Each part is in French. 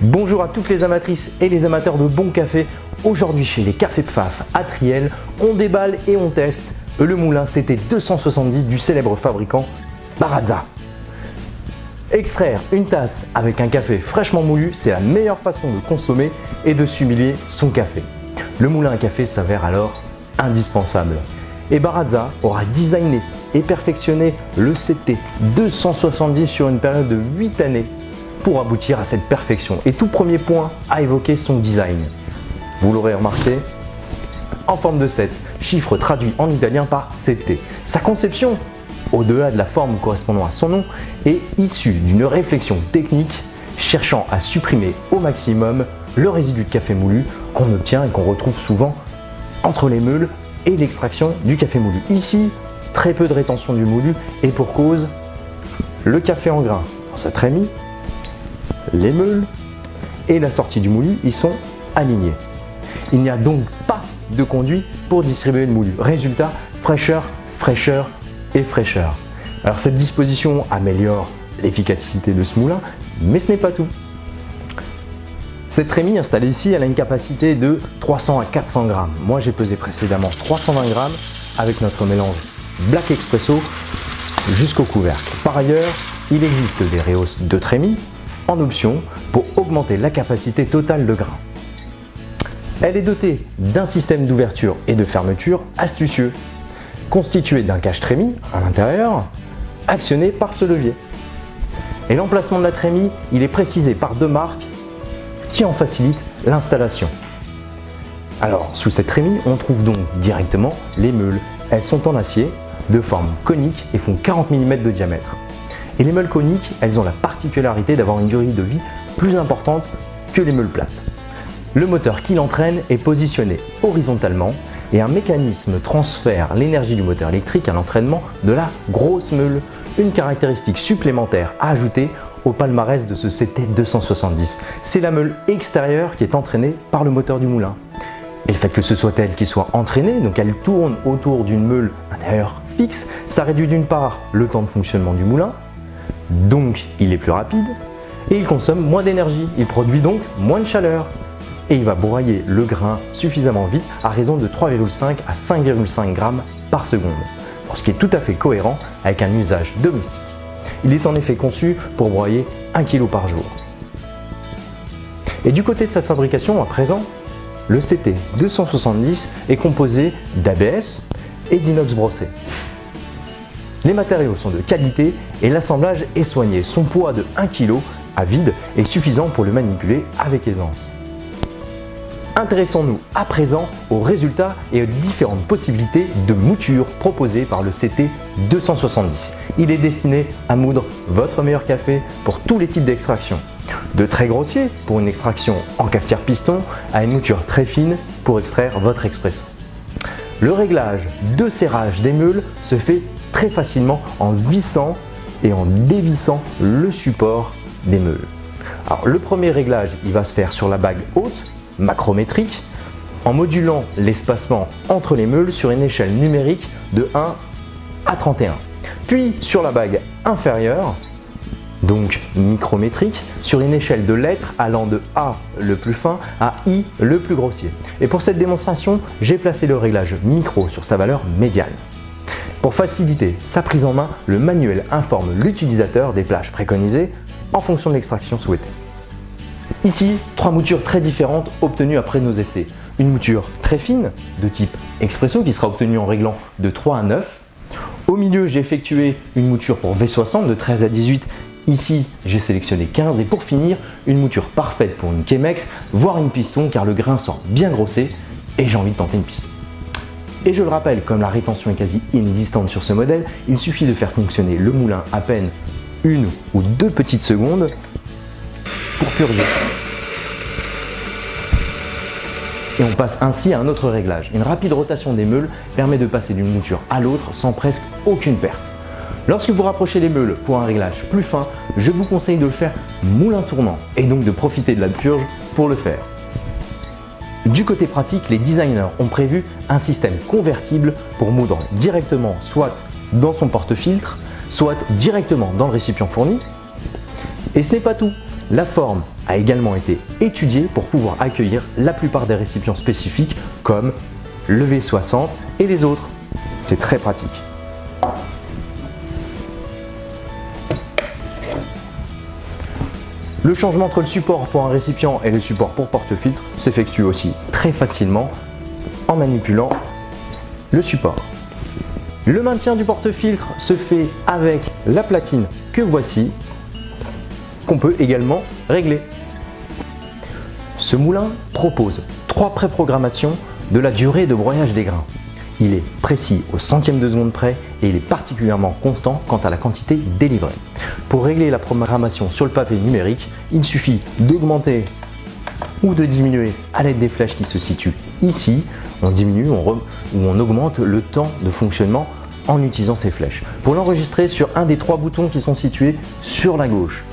Bonjour à toutes les amatrices et les amateurs de bon café. Aujourd'hui chez les Cafés Pfaff à Triel, on déballe et on teste le moulin CT 270 du célèbre fabricant Baratza. Extraire une tasse avec un café fraîchement moulu, c'est la meilleure façon de consommer et de s'humilier son café. Le moulin à café s'avère alors indispensable. Et Baratza aura designé et perfectionné le CT 270 sur une période de 8 années pour aboutir à cette perfection. Et tout premier point à évoquer son design. Vous l'aurez remarqué, en forme de 7, chiffre traduit en italien par CT. Sa conception, au-delà de la forme correspondant à son nom, est issue d'une réflexion technique cherchant à supprimer au maximum le résidu de café moulu qu'on obtient et qu'on retrouve souvent entre les meules et l'extraction du café moulu. Ici, très peu de rétention du moulu et pour cause, le café en grain dans sa trémie, les meules et la sortie du moulu y sont alignés. Il n'y a donc pas de conduit pour distribuer le moulu. Résultat, fraîcheur, fraîcheur et fraîcheur. Alors cette disposition améliore l'efficacité de ce moulin, mais ce n'est pas tout. Cette trémie installée ici, elle a une capacité de 300 à 400 grammes. Moi j'ai pesé précédemment 320 grammes avec notre mélange Black Expresso jusqu'au couvercle. Par ailleurs, il existe des rehausses de trémie en option pour augmenter la capacité totale de grain. Elle est dotée d'un système d'ouverture et de fermeture astucieux, constitué d'un cache trémie à l'intérieur, actionné par ce levier. Et l'emplacement de la trémie, il est précisé par deux marques qui en facilitent l'installation. Alors, sous cette trémie, on trouve donc directement les meules. Elles sont en acier, de forme conique et font 40 mm de diamètre. Et les meules coniques, elles ont la particularité d'avoir une durée de vie plus importante que les meules plates. Le moteur qui l'entraîne est positionné horizontalement et un mécanisme transfère l'énergie du moteur électrique à l'entraînement de la grosse meule, une caractéristique supplémentaire à ajouter au palmarès de ce CT 270. C'est la meule extérieure qui est entraînée par le moteur du moulin. Et le fait que ce soit elle qui soit entraînée, donc elle tourne autour d'une meule intérieure fixe, ça réduit d'une part le temps de fonctionnement du moulin, donc il est plus rapide et il consomme moins d'énergie, il produit donc moins de chaleur et il va broyer le grain suffisamment vite à raison de 3,5 à 5,5 grammes par seconde, ce qui est tout à fait cohérent avec un usage domestique. Il est en effet conçu pour broyer 1 kg par jour. Et du côté de sa fabrication à présent, le CT 270 est composé d'ABS et d'inox brossé. Les matériaux sont de qualité et l'assemblage est soigné. Son poids de 1 kg à vide est suffisant pour le manipuler avec aisance. Intéressons-nous à présent aux résultats et aux différentes possibilités de mouture proposées par le CT 270. Il est destiné à moudre votre meilleur café pour tous les types d'extraction. De très grossier pour une extraction en cafetière piston à une mouture très fine pour extraire votre expresso. Le réglage de serrage des meules se fait très facilement en vissant et en dévissant le support des meules. Alors le premier réglage, il va se faire sur la bague haute, macrométrique, en modulant l'espacement entre les meules sur une échelle numérique de 1 à 31. Puis sur la bague inférieure, donc micrométrique, sur une échelle de lettres allant de A le plus fin à I le plus grossier. Et pour cette démonstration, j'ai placé le réglage micro sur sa valeur médiane. Pour faciliter sa prise en main, le manuel informe l'utilisateur des plages préconisées en fonction de l'extraction souhaitée. Ici, 3 moutures très différentes obtenues après nos essais. Une mouture très fine de type Expresso qui sera obtenue en réglant de 3 à 9. Au milieu, j'ai effectué une mouture pour V60 de 13 à 18. Ici, j'ai sélectionné 15 et pour finir, une mouture parfaite pour une Chemex, voire une piston car le grain sort bien grossé et j'ai envie de tenter une piston. Et je le rappelle, comme la rétention est quasi inexistante sur ce modèle, il suffit de faire fonctionner le moulin à peine 1 ou 2 petites secondes pour purger. Et on passe ainsi à un autre réglage. Une rapide rotation des meules permet de passer d'une mouture à l'autre sans presque aucune perte. Lorsque vous rapprochez les meules pour un réglage plus fin, je vous conseille de le faire moulin tournant et donc de profiter de la purge pour le faire. Du côté pratique, les designers ont prévu un système convertible pour moudre directement soit dans son porte-filtre, soit directement dans le récipient fourni. Et ce n'est pas tout. La forme a également été étudié pour pouvoir accueillir la plupart des récipients spécifiques comme le V60 et les autres. C'est très pratique. Le changement entre le support pour un récipient et le support pour porte-filtre s'effectue aussi très facilement en manipulant le support. Le maintien du porte-filtre se fait avec la platine que voici, qu'on peut également régler. Ce moulin propose 3 préprogrammations de la durée de broyage des grains. Il est précis au centième de seconde près et il est particulièrement constant quant à la quantité délivrée. Pour régler la programmation sur le pavé numérique, il suffit d'augmenter ou de diminuer à l'aide des flèches qui se situent ici. On diminue ou on augmente le temps de fonctionnement en utilisant ces flèches. Pour l'enregistrer sur un des 3 boutons qui sont situés sur la gauche,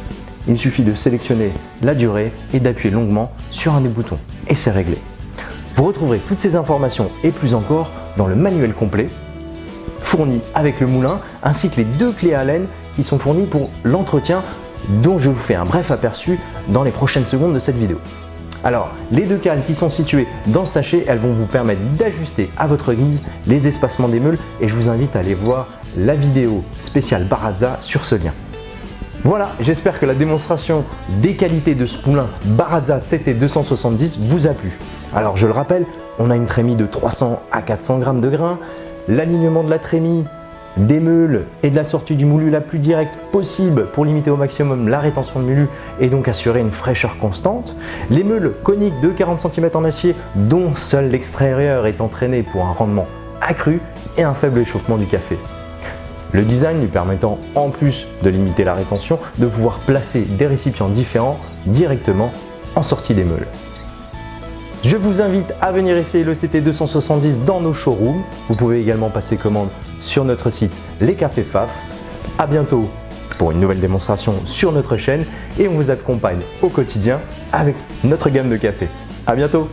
il suffit de sélectionner la durée et d'appuyer longuement sur un des boutons et c'est réglé. Vous retrouverez toutes ces informations et plus encore dans le manuel complet fourni avec le moulin ainsi que les 2 clés Allen qui sont fournies pour l'entretien dont je vous fais un bref aperçu dans les prochaines secondes de cette vidéo. Alors, les 2 cannes qui sont situées dans le sachet, elles vont vous permettre d'ajuster à votre guise les espacements des meules et je vous invite à aller voir la vidéo spéciale Baratza sur ce lien. Voilà, j'espère que la démonstration des qualités de ce moulin Baratza CT270 vous a plu. Alors je le rappelle, on a une trémie de 300 à 400 grammes de grains, l'alignement de la trémie, des meules et de la sortie du moulu la plus directe possible pour limiter au maximum la rétention de moulu et donc assurer une fraîcheur constante, les meules coniques de 40 cm en acier dont seul l'extérieur est entraîné pour un rendement accru et un faible échauffement du café. Le design lui permettant, en plus de limiter la rétention, de pouvoir placer des récipients différents directement en sortie des meules. Je vous invite à venir essayer le CT270 dans nos showrooms. Vous pouvez également passer commande sur notre site Les Cafés Pfaff. À bientôt pour une nouvelle démonstration sur notre chaîne et on vous accompagne au quotidien avec notre gamme de café. À bientôt!